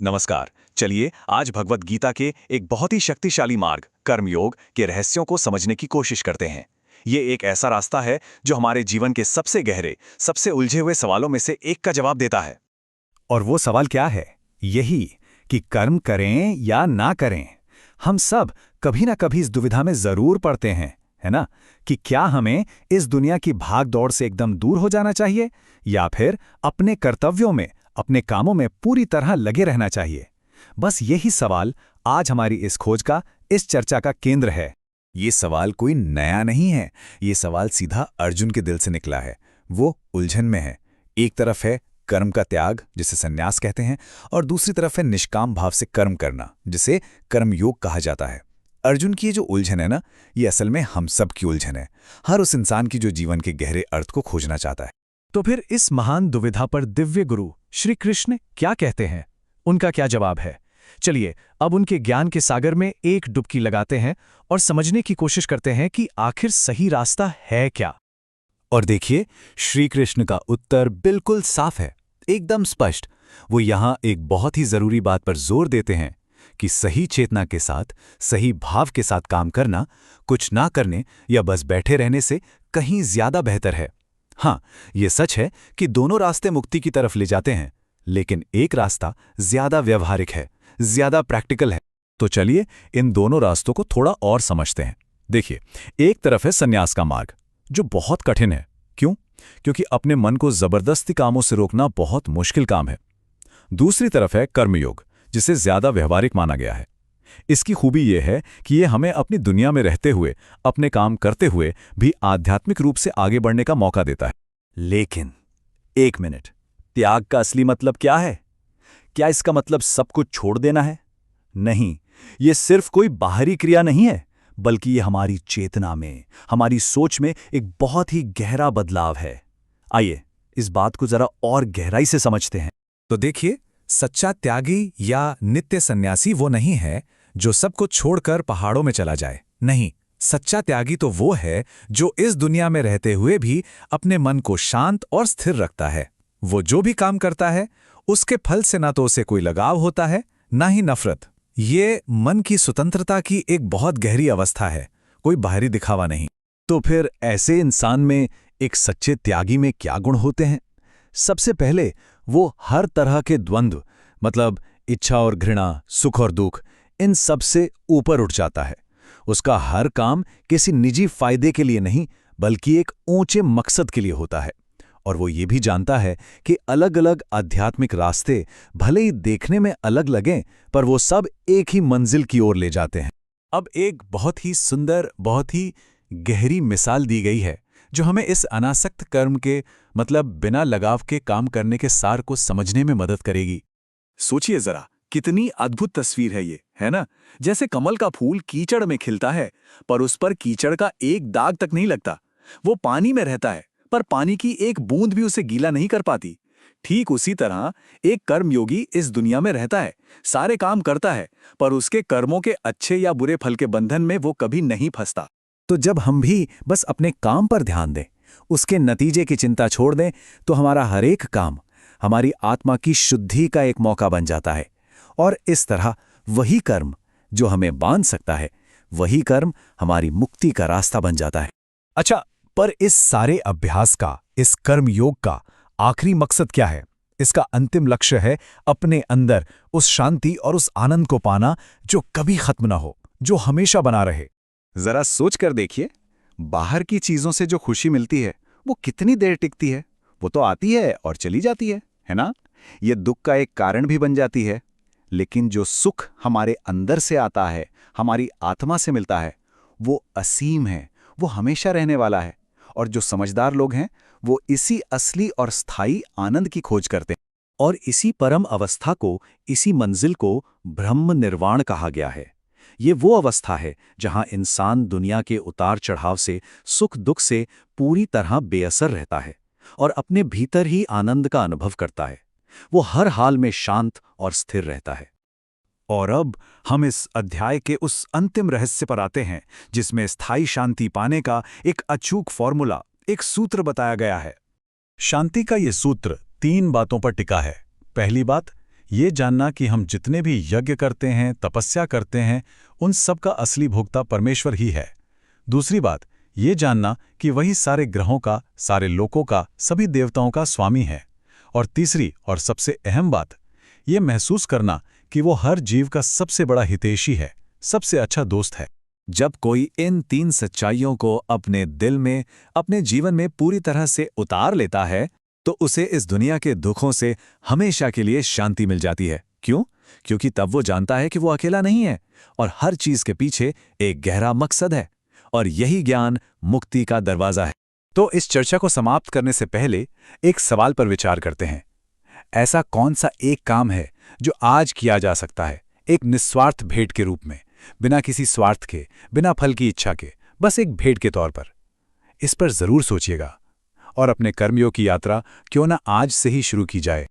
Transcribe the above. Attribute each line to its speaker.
Speaker 1: नमस्कार। चलिए आज भगवत गीता के एक बहुत ही शक्तिशाली मार्ग कर्मयोग के रहस्यों को समझने की कोशिश करते हैं। ये एक ऐसा रास्ता है जो हमारे जीवन के सबसे गहरे, सबसे उलझे हुए सवालों में से एक का जवाब देता है।
Speaker 2: और वो सवाल क्या है? यही कि कर्म करें या ना करें। हम सब कभी ना कभी इस दुविधा में जरूर पड़ते हैं, है ना? कि क्या हमें इस दुनिया की भाग दौड़ से एकदम दूर हो जाना चाहिए या फिर अपने कर्तव्यों में, अपने कामों में पूरी तरह लगे रहना चाहिए। बस यही सवाल आज हमारी इस खोज का, इस चर्चा का केंद्र है। ये सवाल कोई नया नहीं है। ये सवाल सीधा अर्जुन के दिल से निकला है। वो उलझन में है। एक तरफ है कर्म का त्याग, जिसे संन्यास कहते हैं, और दूसरी तरफ है निष्काम भाव से कर्म करना, जिसे कर्मयोग कहा जाता है। अर्जुन की ये जो उलझन है ना, ये असल में हम सब की उलझन है। हर उस इंसान की जो जीवन के गहरे अर्थ को खोजना चाहता है।
Speaker 3: तो फिर इस महान दुविधा पर दिव्य गुरु श्री कृष्ण क्या कहते हैं? उनका क्या जवाब है? चलिए अब उनके ज्ञान के सागर में एक डुबकी लगाते हैं और समझने की कोशिश करते हैं कि आखिर सही रास्ता है क्या।
Speaker 2: और देखिए, श्री कृष्ण का उत्तर बिल्कुल साफ है, एकदम स्पष्ट। वो यहाँ एक बहुत ही जरूरी बात पर जोर देते हैं कि सही चेतना के साथ, सही भाव के साथ काम करना कुछ ना करने या बस बैठे रहने से कहीं ज्यादा बेहतर है। हाँ, ये सच है कि दोनों रास्ते मुक्ति की तरफ ले जाते हैं, लेकिन एक रास्ता ज्यादा व्यवहारिक है, ज्यादा प्रैक्टिकल है। तो चलिए इन दोनों रास्तों को थोड़ा और समझते हैं। देखिए, एक तरफ है संन्यास का मार्ग, जो बहुत कठिन है। क्यों? क्योंकि अपने मन को जबरदस्ती कामों से रोकना बहुत मुश्किल काम है। दूसरी तरफ है कर्मयोग, जिसे ज्यादा व्यवहारिक माना गया है। इसकी खूबी यह है कि ये हमें अपनी दुनिया में रहते हुए, अपने काम करते हुए भी आध्यात्मिक रूप से आगे बढ़ने का मौका देता है। लेकिन एक मिनट, त्याग का असली मतलब क्या है? क्या इसका मतलब सब कुछ छोड़ देना है? नहीं, ये सिर्फ कोई बाहरी क्रिया नहीं है, बल्कि ये हमारी चेतना में, हमारी सोच में एक बहुत ही गहरा बदलाव है। आइए इस बात को जरा और गहराई से समझते हैं। तो देखिए, सच्चा त्यागी या नित्य सन्यासी वो नहीं है जो सब कुछ छोड़कर पहाड़ों में चला जाए। नहीं, सच्चा त्यागी तो वो है जो इस दुनिया में रहते हुए भी अपने मन को शांत और स्थिर रखता है। वो जो भी काम करता है, उसके फल से ना तो उसे कोई लगाव होता है, ना ही नफरत। ये मन की स्वतंत्रता की एक बहुत गहरी अवस्था है, कोई बाहरी दिखावा नहीं। तो फिर ऐसे इंसान में, एक सच्चे त्यागी में क्या गुण होते हैं? सबसे पहले वो हर तरह के द्वंद्व, मतलब इच्छा और घृणा, सुख और दुख, इन सब से ऊपर उठ जाता है। उसका हर काम किसी निजी फायदे के लिए नहीं, बल्कि एक ऊंचे मकसद के लिए होता है। और वो ये भी जानता है कि अलग अलग आध्यात्मिक रास्ते भले ही देखने में अलग लगें, पर वो सब एक ही मंजिल की ओर ले जाते हैं। अब एक बहुत ही सुंदर, बहुत ही गहरी मिसाल दी गई है, जो हमें इस अनासक्त कर्म के, मतलब बिना लगाव के काम करने के सार को समझने में मदद करेगी।
Speaker 1: सोचिए जरा, कितनी अद्भुत तस्वीर है ये, है ना? जैसे कमल का फूल कीचड़ में खिलता है, पर उस पर कीचड़ का एक दाग तक नहीं लगता। वो पानी में रहता है, पर पानी की एक बूंद भी उसे गीला नहीं कर पाती। ठीक उसी तरह एक कर्मयोगी इस दुनिया में रहता है, सारे काम करता है, पर उसके कर्मों के अच्छे या बुरे फल के बंधन में वो कभी नहीं फंसता।
Speaker 2: तो जब हम भी बस अपने काम पर ध्यान दें, उसके नतीजे की चिंता छोड़ दें, तो हमारा हर एक काम हमारी आत्मा की शुद्धि का एक मौका बन जाता है। और इस तरह वही कर्म जो हमें बांध सकता है, वही कर्म हमारी मुक्ति का रास्ता बन जाता है। अच्छा, पर इस सारे अभ्यास का, इस कर्म योग का आखिरी मकसद क्या है? इसका अंतिम लक्ष्य है अपने अंदर उस शांति और उस आनंद को पाना जो कभी खत्म ना हो, जो हमेशा बना रहे।
Speaker 1: जरा सोच कर देखिए, बाहर की चीजों से जो खुशी मिलती है वो कितनी देर टिकती है? वो तो आती है और चली जाती है ना? ये दुख का एक कारण भी बन जाती है। लेकिन जो सुख हमारे अंदर से आता है, हमारी आत्मा से मिलता है, वो असीम है, वो हमेशा रहने वाला है। और जो समझदार लोग हैं, वो इसी असली और स्थायी आनंद की खोज करते हैं।
Speaker 3: और इसी परम अवस्था को, इसी मंजिल को ब्रह्म निर्वाण कहा गया है। ये वो अवस्था है जहां इंसान दुनिया के उतार चढ़ाव से, सुख दुख से पूरी तरह बेअसर रहता है और अपने भीतर ही आनंद का अनुभव करता है। वो हर हाल में शांत और स्थिर रहता है।
Speaker 2: और अब हम इस अध्याय के उस अंतिम रहस्य पर आते हैं, जिसमें स्थायी शांति पाने का एक अचूक फॉर्मूला, एक सूत्र बताया गया है। शांति का ये सूत्र 3 बातों पर टिका है। पहली बात ये जानना कि हम जितने भी यज्ञ करते हैं, तपस्या करते हैं, उन सब का असली भोक्ता परमेश्वर ही है। दूसरी बात, ये जानना कि वही सारे ग्रहों का, सारे लोकों का, सभी देवताओं का स्वामी है। और तीसरी और सबसे अहम बात, ये महसूस करना कि वो हर जीव का सबसे बड़ा हितैषी है, सबसे अच्छा दोस्त है।
Speaker 3: जब कोई इन 3 सच्चाइयों को अपने दिल में, अपने जीवन में पूरी तरह से उतार लेता है, तो उसे इस दुनिया के दुखों से हमेशा के लिए शांति मिल जाती है। क्यों? क्योंकि तब वो जानता है कि वो अकेला नहीं है और हर चीज के पीछे एक गहरा मकसद है, और यही ज्ञान मुक्ति का दरवाजा है।
Speaker 2: तो इस चर्चा को समाप्त करने से पहले एक सवाल पर विचार करते हैं। ऐसा कौन सा एक काम है जो आज किया जा सकता है, एक निस्वार्थ भेंट के रूप में, बिना किसी स्वार्थ के, बिना फल की इच्छा के, बस एक भेंट के तौर पर? इस पर जरूर सोचिएगा और अपने कर्मयोग की यात्रा क्यों ना आज से ही शुरू की जाए।